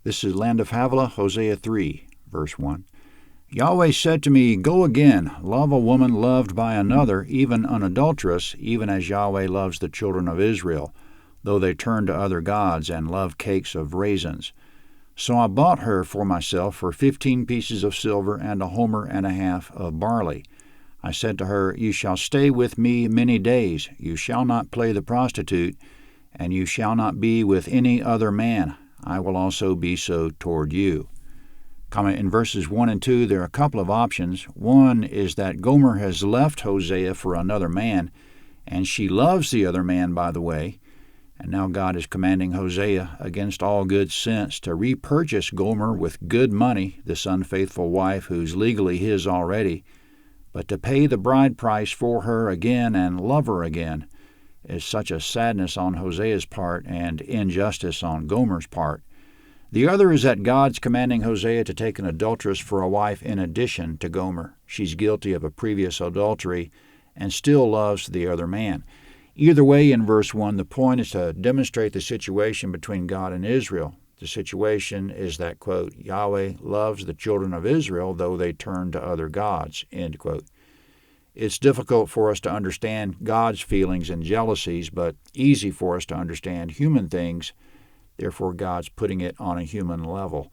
This is Land of Havilah, Hosea 3, verse 1. Yahweh said to me, Go again, love a woman loved by another, even an adulteress, even as Yahweh loves the children of Israel, though they turn to other gods and love cakes of raisins. So I bought her for myself for 15 pieces of silver and a homer and a half of barley. I said to her, You shall stay with me many days. You shall not play the prostitute, and you shall not be with any other man. I will also be so toward you. Comment in verses 1 and 2, there are a couple of options. One is that Gomer has left Hosea for another man, and she loves the other man, by the way. And now God is commanding Hosea, against all good sense, to repurchase Gomer with good money, this unfaithful wife who's legally his already, but to pay the bride price for her again and love her again is such a sadness on Hosea's part and injustice on Gomer's part. The other is that God's commanding Hosea to take an adulteress for a wife in addition to Gomer. She's guilty of a previous adultery and still loves the other man. Either way, in verse 1, the point is to demonstrate the situation between God and Israel. The situation is that, quote, Yahweh loves the children of Israel, though they turn to other gods, end quote. It's difficult for us to understand God's feelings and jealousies, but easy for us to understand human things. Therefore, God's putting it on a human level.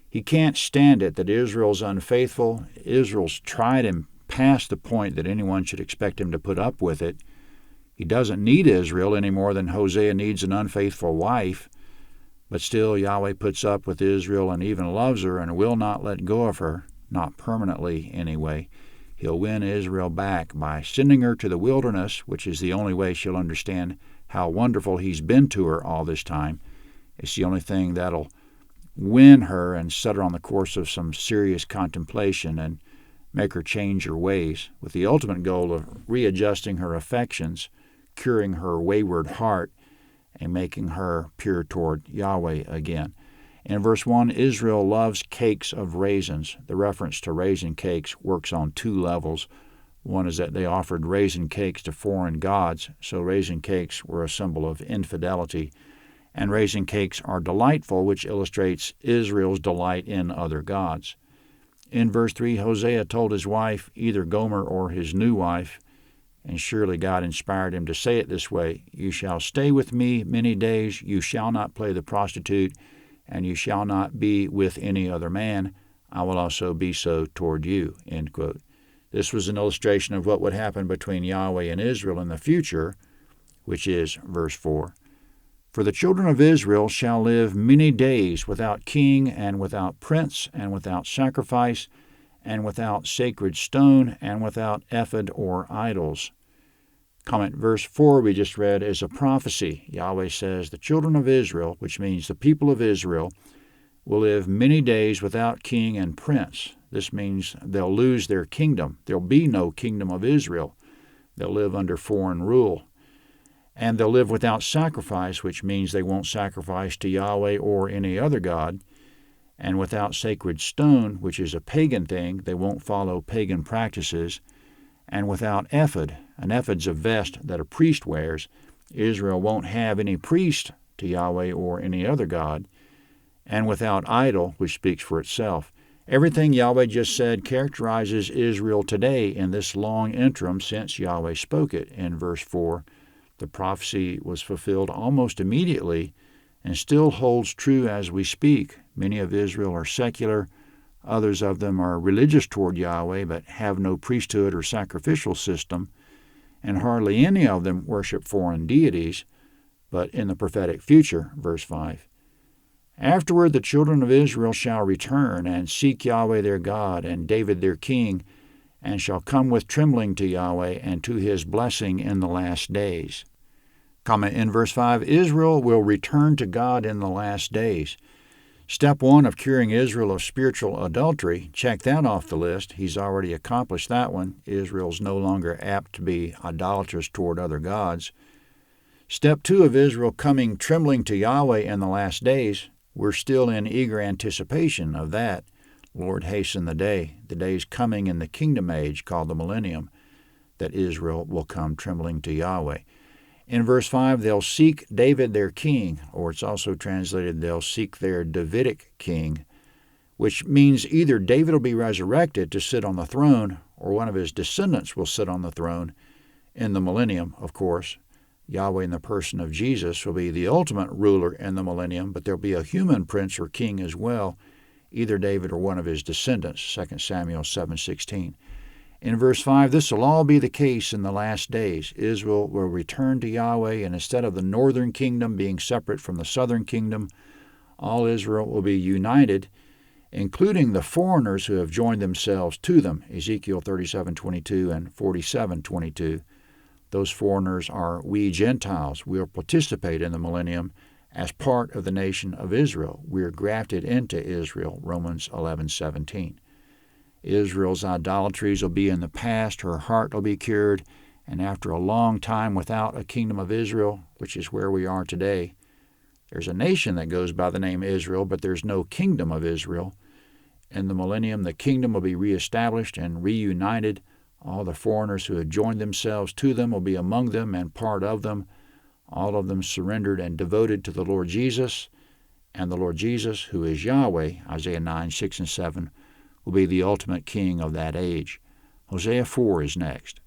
He can't stand it that Israel's unfaithful. Israel's tried him past the point that anyone should expect him to put up with it. He doesn't need Israel any more than Hosea needs an unfaithful wife. But still, Yahweh puts up with Israel and even loves her and will not let go of her, not permanently anyway. He'll win Israel back by sending her to the wilderness, which is the only way she'll understand how wonderful he's been to her all this time. It's the only thing that'll win her and set her on the course of some serious contemplation and make her change her ways, with the ultimate goal of readjusting her affections, curing her wayward heart, and making her pure toward Yahweh again. In verse 1, Israel loves cakes of raisins. The reference to raisin cakes works on two levels. One is that they offered raisin cakes to foreign gods, so raisin cakes were a symbol of infidelity. And raisin cakes are delightful, which illustrates Israel's delight in other gods. In verse 3, Hosea told his wife, either Gomer or his new wife, and surely God inspired him to say it this way, You shall stay with me many days, you shall not play the prostitute, and you shall not be with any other man. I will also be so toward you, end quote. This was an illustration of what would happen between Yahweh and Israel in the future, which is verse 4. For the children of Israel shall live many days without king and without prince and without sacrifice and without sacred stone and without ephod or idols. Comment, verse 4 we just read is a prophecy. Yahweh says the children of Israel, which means the people of Israel, will live many days without king and prince. This means they'll lose their kingdom. There'll be no kingdom of Israel. They'll live under foreign rule. And they'll live without sacrifice, which means they won't sacrifice to Yahweh or any other god. And without sacred stone, which is a pagan thing, they won't follow pagan practices. And without ephod, an ephod's a vest that a priest wears, Israel won't have any priest to Yahweh or any other god. And without idol, which speaks for itself. Everything Yahweh just said characterizes Israel today in this long interim since Yahweh spoke it in verse 4. The prophecy was fulfilled almost immediately and still holds true as we speak. Many of Israel are secular. Others of them are religious toward Yahweh but have no priesthood or sacrificial system, and hardly any of them worship foreign deities. But in the prophetic future, verse 5, Afterward the children of Israel shall return and seek Yahweh their God and David their king, and shall come with trembling to Yahweh and to his blessing in the last days. Comment in verse 5, Israel will return to God in the last days. Step 1 of curing Israel of spiritual adultery, check that off the list. He's already accomplished that one. Israel's no longer apt to be idolatrous toward other gods. Step 2 of Israel coming trembling to Yahweh in the last days, we're still in eager anticipation of that. Lord, hasten the day. The day's coming in the kingdom age called the millennium, that Israel will come trembling to Yahweh. In verse 5, they'll seek David their king, or it's also translated they'll seek their Davidic king, which means either David will be resurrected to sit on the throne or one of his descendants will sit on the throne in the millennium, of course. Yahweh in the person of Jesus will be the ultimate ruler in the millennium, but there'll be a human prince or king as well, either David or one of his descendants, 2 Samuel 7:16. In verse 5, this will all be the case in the last days. Israel will return to Yahweh, and instead of the northern kingdom being separate from the southern kingdom, all Israel will be united, including the foreigners who have joined themselves to them, Ezekiel 37:22 and 47:22. Those foreigners are we Gentiles. We'll participate in the millennium as part of the nation of Israel. We're grafted into Israel, Romans 11:17. Israel's idolatries will be in the past, her heart will be cured, and after a long time without a kingdom of Israel, which is where we are today, there's a nation that goes by the name Israel, but there's no kingdom of Israel. In the millennium, the kingdom will be reestablished and reunited. All the foreigners who had joined themselves to them will be among them and part of them, all of them surrendered and devoted to the Lord Jesus, and the Lord Jesus, who is Yahweh, Isaiah 9:6 and 7, will be the ultimate king of that age. Hosea 4 is next.